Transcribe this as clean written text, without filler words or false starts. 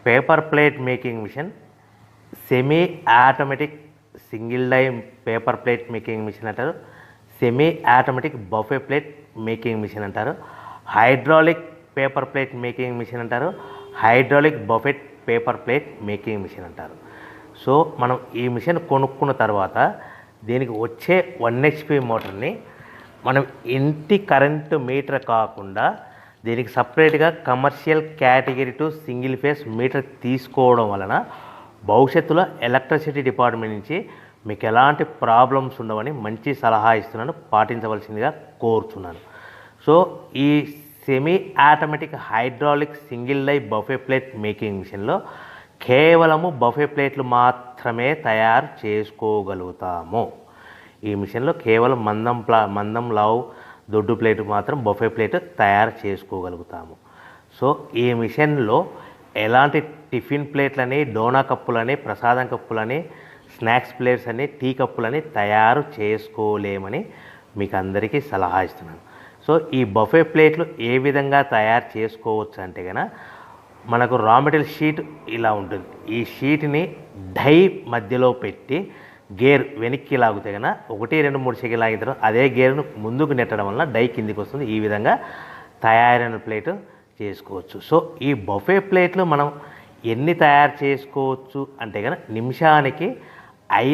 Paper plate making machine, semi automatic single die paper plate making machine అంటారు, semi automatic buffet plate making machine అంటారు, hydraulic paper plate making machine అంటారు, hydraulic buffet paper plate making machine అంటారు. So మనం ఈ machine కొనుక్కున్న తర్వాత దీనికి వచ్చే 1 HP మోటార్ని మనం ఇంటి కరెంటు మీటర్ కాకుండా దీనికి సపరేట్గా commercial category to single phase metre తీసుకోవడం వలన భవిష్యత్తులో ఎలక్ట్రిసిటీ డిపార్ట్మెంట్ నుంచి మీకు ఎలాంటి ప్రాబ్లమ్స్ ఉండవని మంచి సలహా ఇస్తున్నాను, పాటించవలసిందిగా కోరుతున్నాను. సో ఈ semi automatic hydraulic single die buffet plate making మిషన్లో కేవలము బఫే ప్లేట్లు మాత్రమే తయారు చేసుకోగలుగుతాము. ఈ మిషన్లో కేవలం మందం లావు దొడ్డు ప్లేట్ మాత్రం బఫే ప్లేట్ తయారు చేసుకోగలుగుతాము. సో ఈ మిషన్లో ఎలాంటి టిఫిన్ ప్లేట్లని, డోనా కప్పులని, ప్రసాదం కప్పులని, స్నాక్స్ ప్లేట్స్ అని, టీ కప్పులని తయారు చేసుకోలేమని మీకు అందరికీ సలహా ఇస్తున్నాను. సో ఈ బఫే ప్లేట్లు ఏ విధంగా తయారు చేసుకోవచ్చు అంటే కనుక మనకు రా మెటీరియల్ షీట్ ఇలా ఉంటుంది. ఈ షీట్ని డై మధ్యలో పెట్టి గేర్ వెనక్కి లాగితే కనుక 1, 2, 3 సెకండ్లు లాగిన తర్వాత అదే గేర్ను ముందుకు నెట్టడం వలన డై కిందికి వస్తుంది. ఈ విధంగా తయారైన ప్లేట్ చేసుకోవచ్చు. సో ఈ బఫే ప్లేట్లు మనం ఎన్ని తయారు చేసుకోవచ్చు అంటే కనుక నిమిషానికి 5